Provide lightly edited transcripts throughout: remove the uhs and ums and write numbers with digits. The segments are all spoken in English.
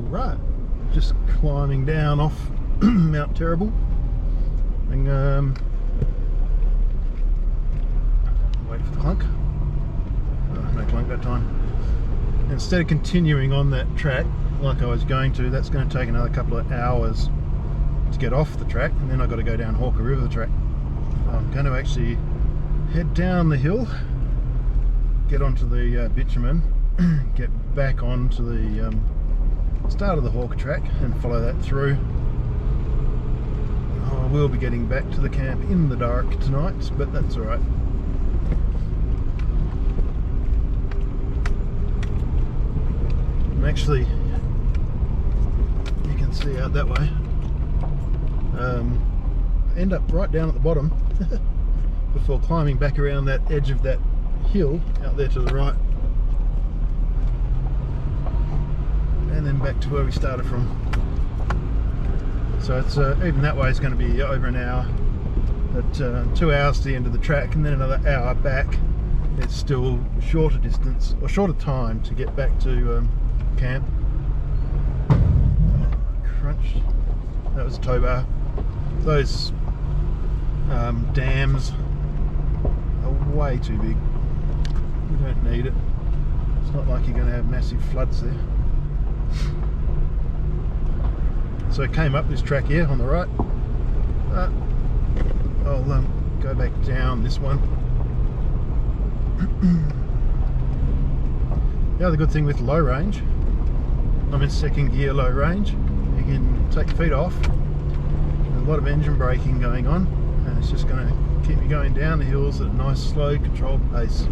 Right, just climbing down off Mount Terrible, and wait for the clunk. Oh, no clunk that time. Instead of continuing on that track like I was going to, that's going to take another couple of hours to get off the track, and then I've got to go down Hawker River track. I'm going to actually head down the hill, get onto the bitumen, get back onto the start of the Hawker track and follow that through. I will be getting back to the camp in the dark tonight, but that's alright. I'm actually, you can see out that way, end up right down at the bottom before climbing back around that edge of that hill out there to the right, and then back to where we started from. So it's even that way is going to be over an hour, but 2 hours to the end of the track and then another hour back. It's still shorter distance or shorter time to get back to camp. Crunch. That was a tow bar. Those dams are way too big. You don't need it. It's not like you're going to have massive floods there. So I came up this track here on the right. I'll go back down this one. The other good thing with low range, I'm in second gear low range, you can take your feet off. There's a lot of engine braking going on, and it's just going to keep you going down the hills at a nice slow controlled pace,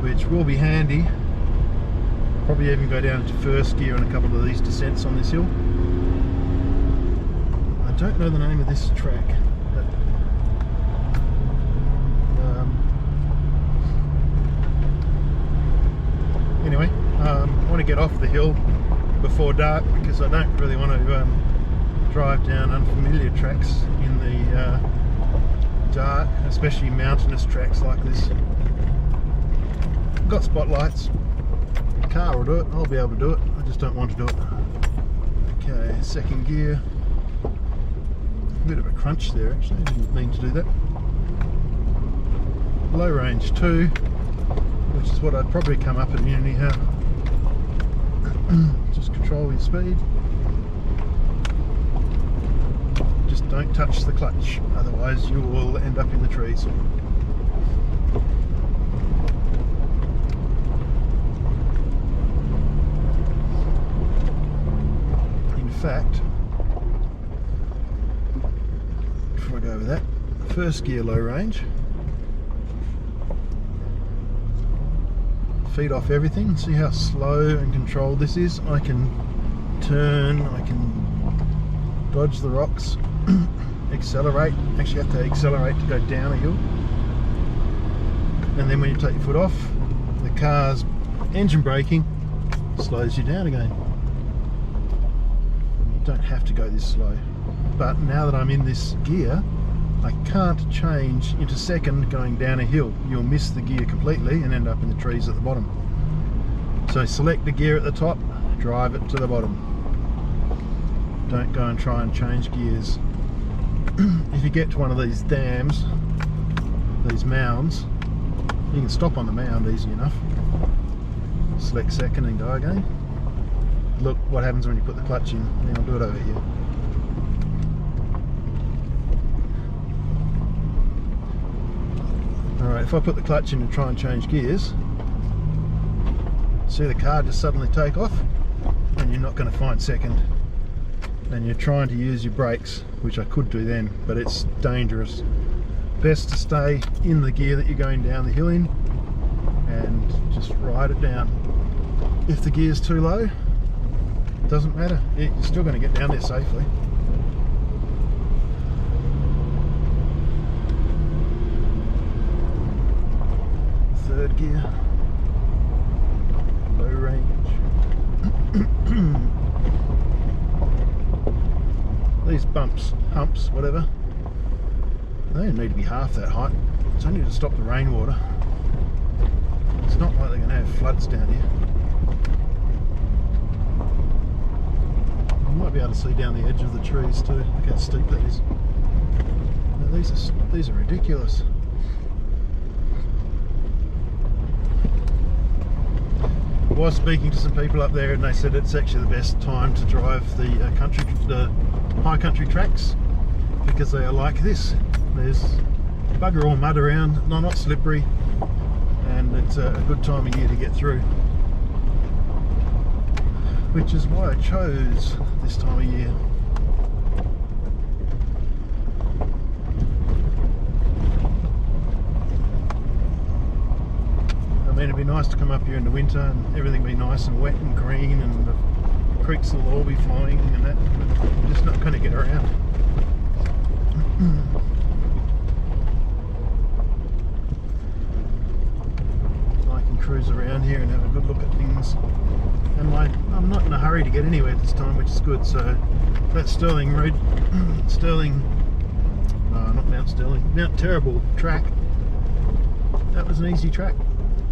which will be handy. Probably even go down into first gear on a couple of these descents on this hill. I don't know the name of this track, but anyway, I want to get off the hill before dark because I don't really want to drive down unfamiliar tracks in the dark, especially mountainous tracks like this. I've got spotlights. Car will do it, I'll be able to do it, I just don't want to do it. Okay, second gear. A bit of a crunch there actually, I didn't mean to do that. Low range 2, which is what I'd probably come up at anyhow. Just control your speed. Just don't touch the clutch, otherwise you will end up in the trees. In fact, before I go over that, first gear low range, feet off everything. See how slow and controlled this is? I can turn, I can dodge the rocks, accelerate. Actually have to accelerate to go down a hill, and then when you take your foot off, the car's engine braking slows you down again. Don't have to go this slow, but now that I'm in this gear, I can't change into second going down a hill. You'll miss the gear completely and end up in the trees at the bottom. So select the gear at the top, drive it to the bottom. Don't go and try and change gears. If you get to one of these dams, these mounds, you can stop on the mound easy enough. Select second and go again. Look what happens when you put the clutch in. Now I'll do it over here. Alright, if I put the clutch in and try and change gears, see the car just suddenly take off, and you're not going to find second. And you're trying to use your brakes, which I could do then, but it's dangerous. Best to stay in the gear that you're going down the hill in and just ride it down. If the gear's too low, doesn't matter, you're still going to get down there safely. Third gear, low range. These bumps, humps, whatever, they don't need to be half that height. It's only to stop the rainwater. It's not like they're going to have floods down here. You might be able to see down the edge of the trees too. Look how steep that is. Now these are ridiculous. I was speaking to some people up there and they said it's actually the best time to drive the high country tracks because they are like this. There's bugger all mud around, not slippery, and it's a good time of year to get through. Which is why I chose this time of year. I mean, it'd be nice to come up here in the winter and everything be nice and wet and green and the creeks will all be flowing and that, but you're just not going to get around. I can cruise around here and have a good look at things. And I'm not in a hurry to get anywhere this time, which is good. So that Sterling Road, not Mount Sterling, Mount Terrible track, that was an easy track.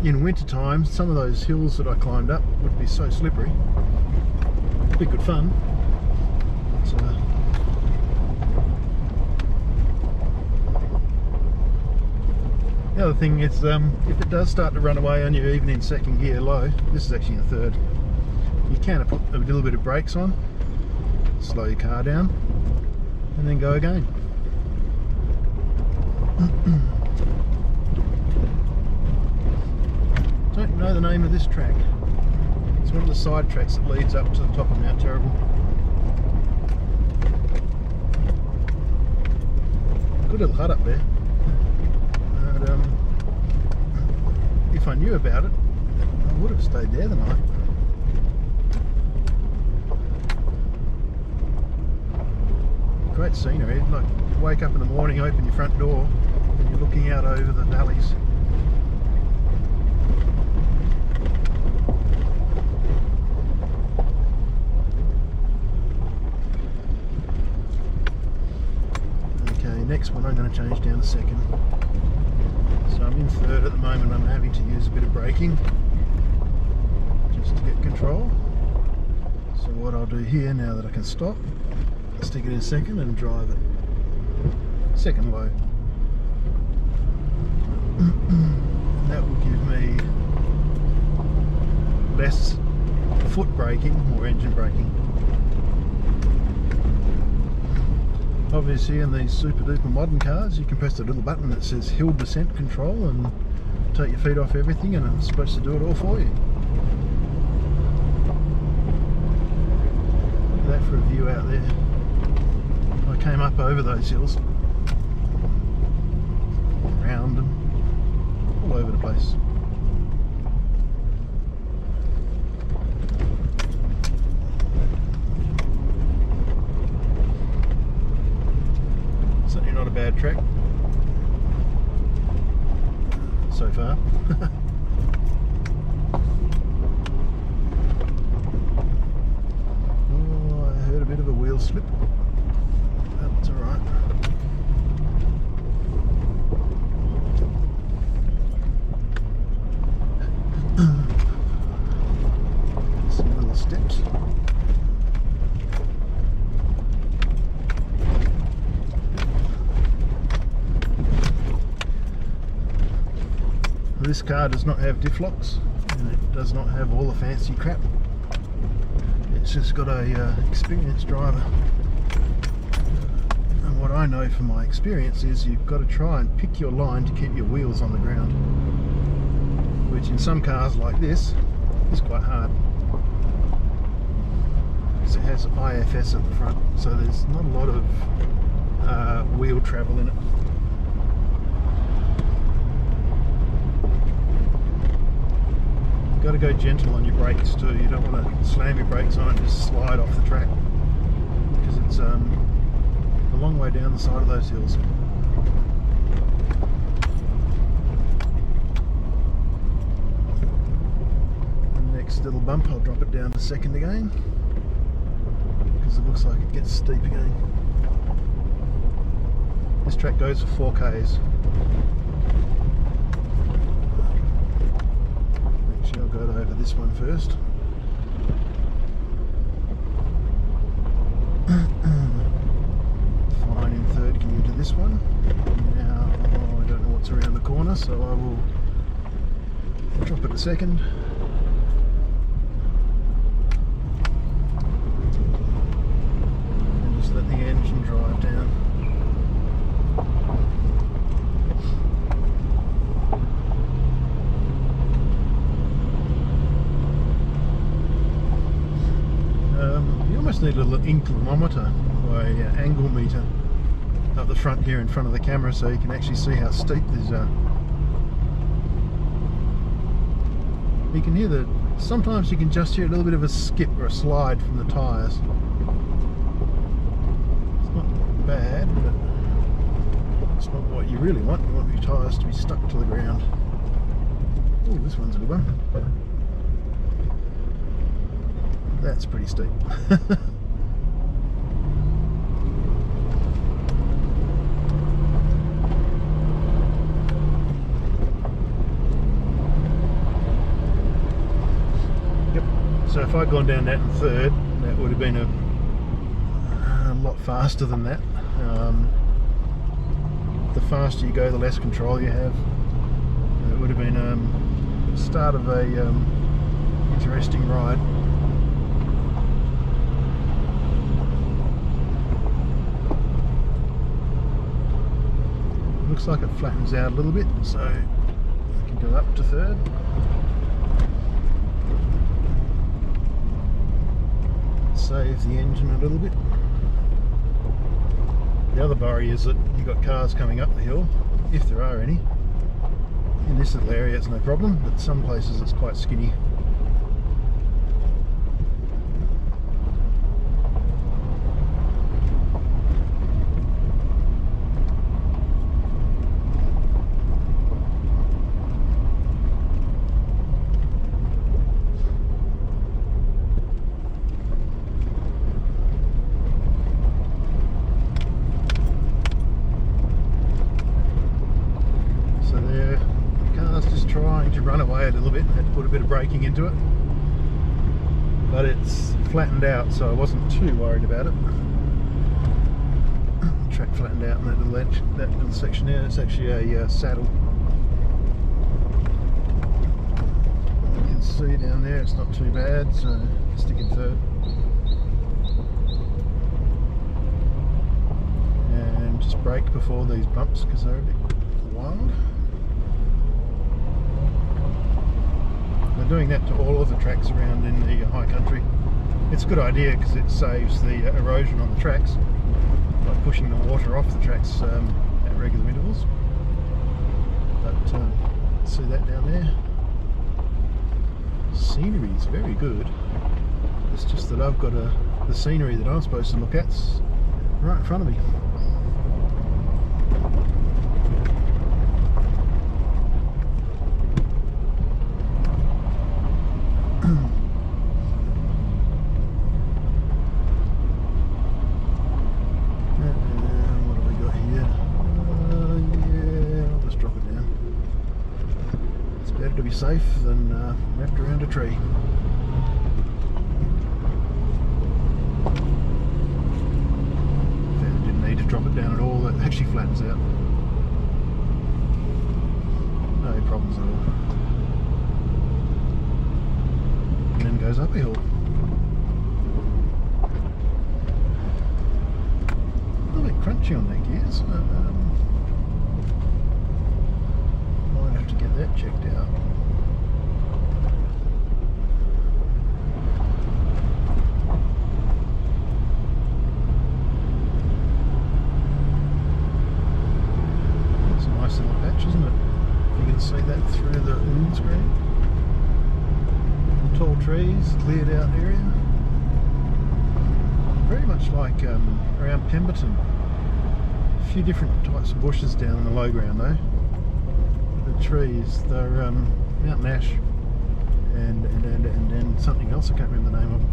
In winter time, some of those hills that I climbed up would be so slippery. It'd be good fun. So, the other thing is, if it does start to run away on you even in second gear low, this is actually in third, you can put a little bit of brakes on, slow your car down, and then go again. Don't know the name of this track. It's one of the side tracks that leads up to the top of Mount Terrible. Good little hut up there. But, if I knew about it, I would have stayed there the night. Great scenery. Like, you wake up in the morning, open your front door, and you're looking out over the valleys. Next one I'm going to change down to second. So I'm in third at the moment. I'm having to use a bit of braking just to get control. So what I'll do here, now that I can stop, stick it in second and drive it second low. That will give me less foot braking, more engine braking. Obviously in these super duper modern cars you can press the little button that says hill descent control and take your feet off everything, and it's supposed to do it all for you. Look at that for a view out there. I came up over those hills, round and all over the place. Not a bad track so far. Oh, I heard a bit of a wheel slip. That's alright. Some little steps. This car does not have diff locks and it does not have all the fancy crap. It's just got a experienced driver. And what I know from my experience is you've got to try and pick your line to keep your wheels on the ground, which in some cars like this is quite hard. Because it has IFS at the front, so there's not a lot of wheel travel in it. Got to go gentle on your brakes too. You don't want to slam your brakes on and just slide off the track, because it's a long way down the side of those hills. And the next little bump I'll drop it down to second again, because it looks like it gets steep again. This track goes for 4Ks. go over this one first. Fine in third, can you do this one? Now, I don't know what's around the corner, so I will drop it a second. And just let the engine drive down. You almost need a little inclinometer or an angle meter up the front here in front of the camera so you can actually see how steep these are. You can hear that sometimes you can just hear a little bit of a skip or a slide from the tyres. It's not bad, but it's not what you really want. You want your tyres to be stuck to the ground. Oh, this one's a good one. That's pretty steep. Yep. So if I'd gone down that in third, that would have been a lot faster than that. The faster you go, the less control you have. It would have been the start of a interesting ride. Looks like it flattens out a little bit, so I can go up to third. Save the engine a little bit. The other worry is that you've got cars coming up the hill, if there are any. In this little area it's no problem, but some places it's quite skinny. To run away a little bit, had to put a bit of braking into it, but it's flattened out, so I wasn't too worried about it. The track flattened out in that little edge, that little section there. It's actually a saddle. You can see down there it's not too bad, so stick in third. And just brake before these bumps because they're a bit wild. They're doing that to all of the tracks around in the high country. It's a good idea because it saves the erosion on the tracks by pushing the water off the tracks at regular intervals. But see that down there? Scenery is very good. It's just that I've got the scenery that I'm supposed to look at's right in front of me. To be safe than wrapped around a tree. Didn't need to drop it down at all, it actually flattens out. No problems at all. And then goes up a hill. A little bit crunchy on that gear, so might have to get that checked out. Isn't it? You can see that through the screen. The tall trees, cleared out area. Very much like around Pemberton. A few different types of bushes down in the low ground though. The trees, they're Mountain Ash and something else I can't remember the name of them.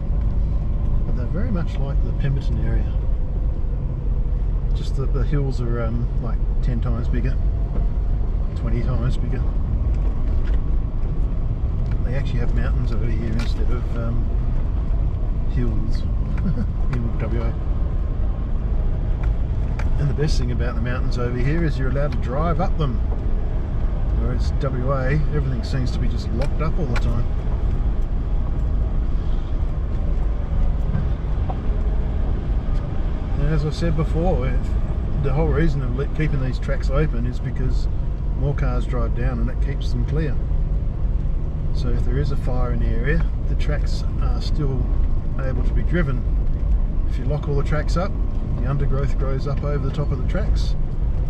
But they're very much like the Pemberton area. Just that the hills are like 10 times bigger. 20 times bigger. they actually have mountains over here instead of hills in WA. And the best thing about the mountains over here is you're allowed to drive up them, whereas WA, everything seems to be just locked up all the time. And as I said before, the whole reason of keeping these tracks open is because more cars drive down and that keeps them clear. So if there is a fire in the area, the tracks are still able to be driven. If you lock all the tracks up, the undergrowth grows up over the top of the tracks,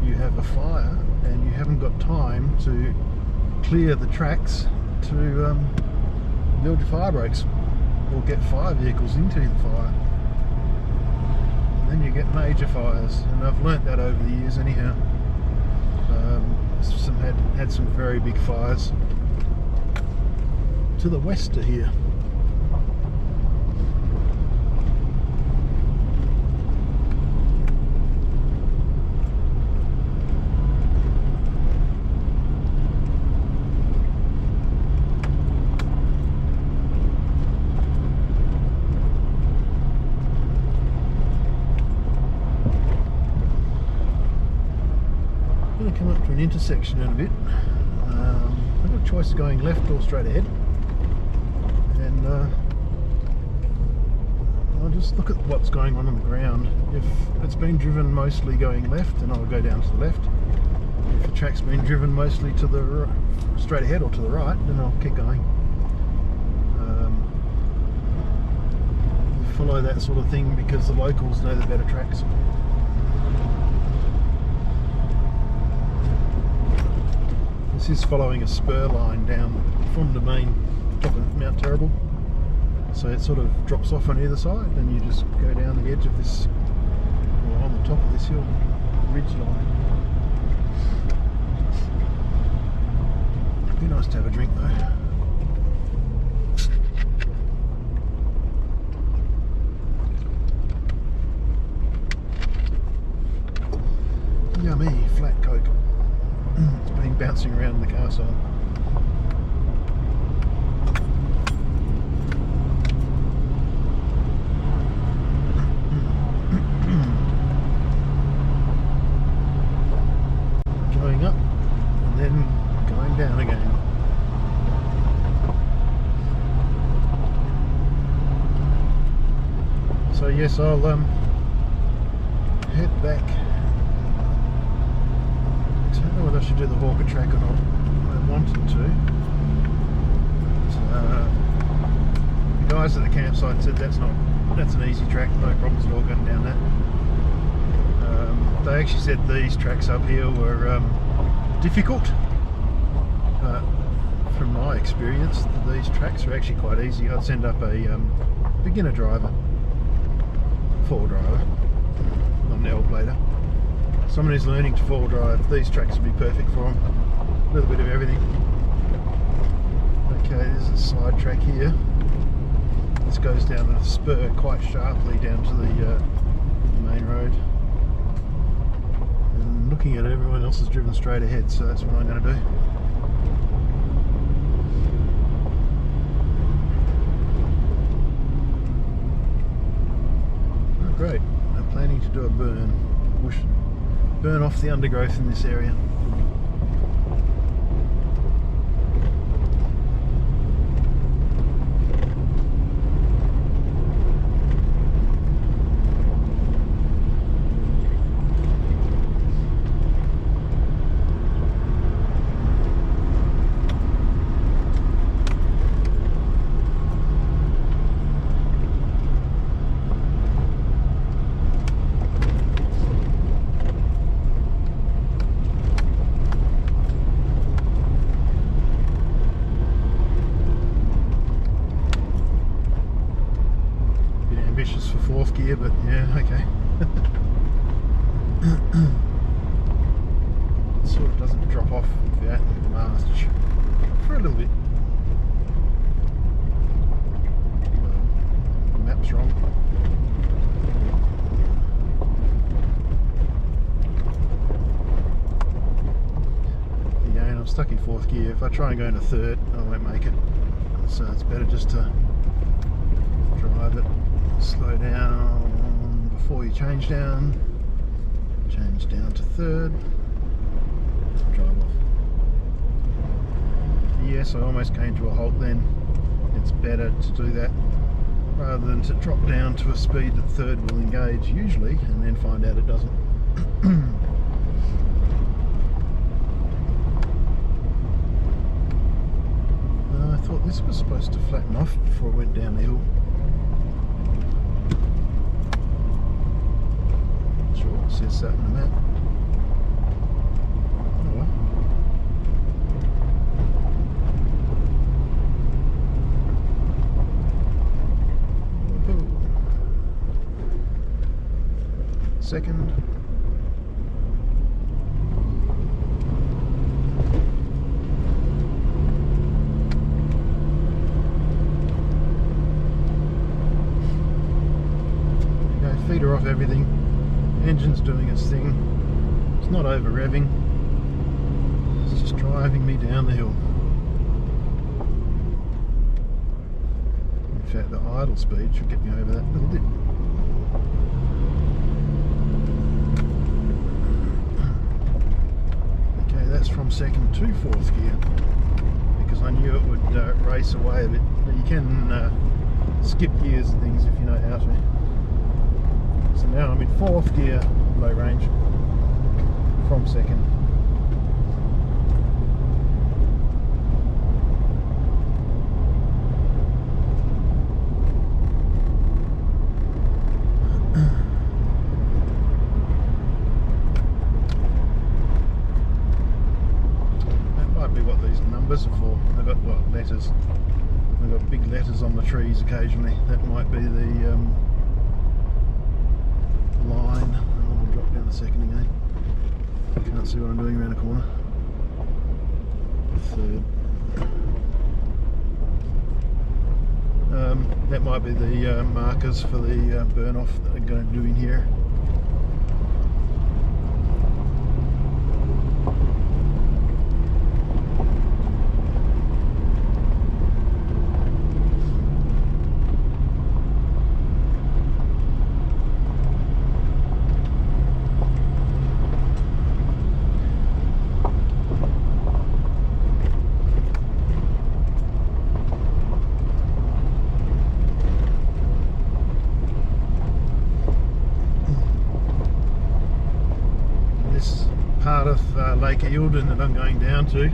you have a fire and you haven't got time to clear the tracks to build your fire breaks or get fire vehicles into the fire. Then you get major fires, and I've learnt that over the years anyhow. Had some very big fires to the west of here. Come up to an intersection in a bit. I've got a choice of going left or straight ahead, and I'll just look at what's going on the ground. If it's been driven mostly going left, then I'll go down to the left. If the track's been driven mostly to the straight ahead or to the right, then I'll keep going. Follow that sort of thing because the locals know the better tracks. This is following a spur line down from the main top of Mount Terrible, so it sort of drops off on either side and you just go down the edge of this, or on the top of this hill ridge line. It'd be nice to have a drink though. Yummy flat Coke. It's been bouncing around in the car side. Going up and then going down again. So yes, I'll head back. I don't know whether I should do the Hawker track or not. I wanted to. But, the guys at the campsite said that's an easy track, no problems at all going down that. They actually said these tracks up here were difficult. From my experience, these tracks are actually quite easy. I'd send up a beginner driver, four-wheel driver, not an L blader. Someone who's learning to four-wheel drive, these tracks would be perfect for them. A little bit of everything. Okay, there's a side track here. This goes down a spur quite sharply down to the main road. And looking at it, everyone else has driven straight ahead, so that's what I'm going to do. Oh, great. I'm planning to do a burn off the undergrowth in this area. For fourth gear, but yeah, okay. It sort of doesn't drop off that much for a little bit. The map's wrong. Again, I'm stuck in fourth gear. If I try and go into third, I won't make it. so it's better just to drive it, slow down before you change down to third, drive off. Yes, I almost came to a halt then. It's better to do that rather than to drop down to a speed that third will engage usually and then find out it doesn't. I thought this was supposed to flatten off before it went down the hill. Sure, it says that in the map. Oh well. Second. Okay, feeder off everything. Engine's doing its thing. It's not over revving. It's just driving me down the hill. In fact, the idle speed should get me over that little dip. That's from second to fourth gear because I knew it would race away a bit. But you can skip gears and things if you know how to. So now I'm in fourth gear, low range, from second. Are for. They've got what, letters. They've got big letters on the trees occasionally. That might be the line. I'll drop down a second again. Can't see what I'm doing around the corner. Third. That might be the markers for the burn off that I'm going to do in here. Part of Lake Eildon that I'm going down to.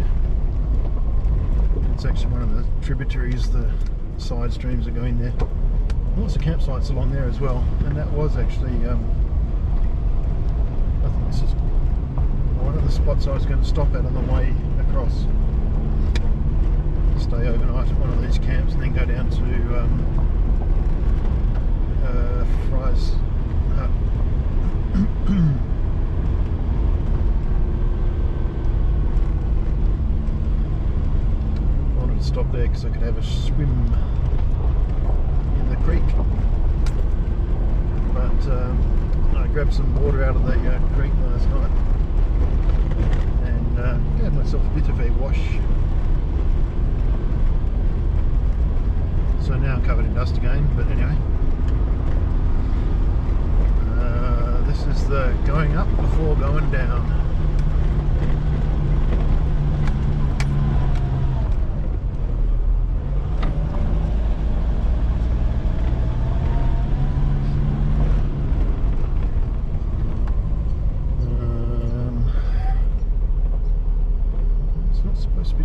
It's actually one of the tributaries, the side streams that go in there. Lots of campsites along there as well, and that was actually I think this is one of the spots I was going to stop at on the way across. Stay overnight at one of these camps and then go down to Fry's hut. Stop there because I could have a swim in the creek, but I grabbed some water out of the creek last night and gave myself a bit of a wash, so now I'm covered in dust again. But anyway, this is the going up before going down.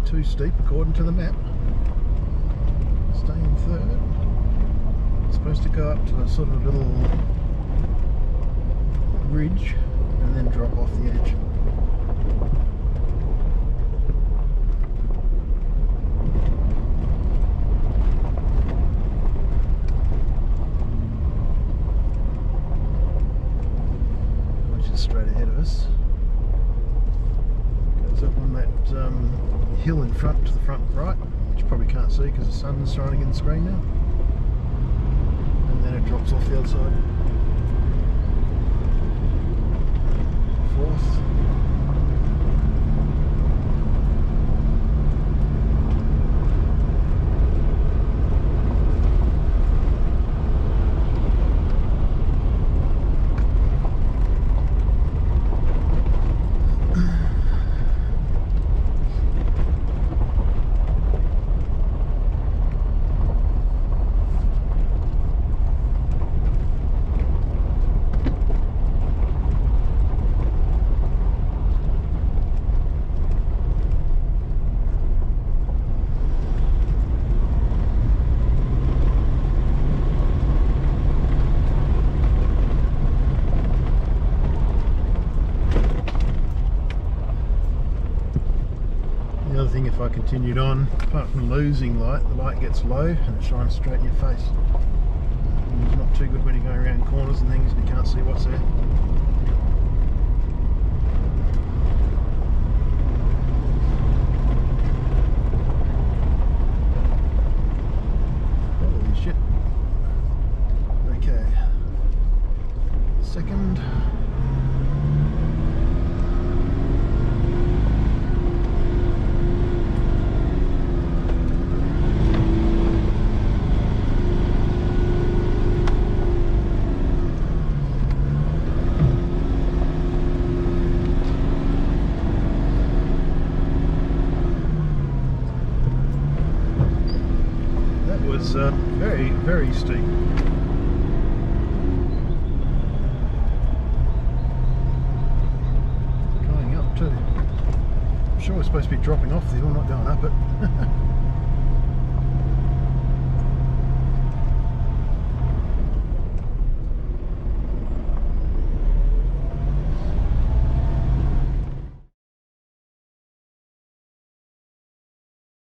Too steep according to the map. Stay in third. It's supposed to go up to a sort of little ridge and then drop off the edge. Which is straight ahead of us. Goes up on that hill in front to the front right, which you probably can't see because the sun's shining in the screen now, and then it drops off the other side. Fourth. thing, if I continued on, apart from losing light, the light gets low and it shines straight in your face. And it's not too good when you're going around corners and things and you can't see what's there. Holy shit. Okay. Second. Very, very steep. Going up too. I'm sure we're supposed to be dropping off the hill, not going up it.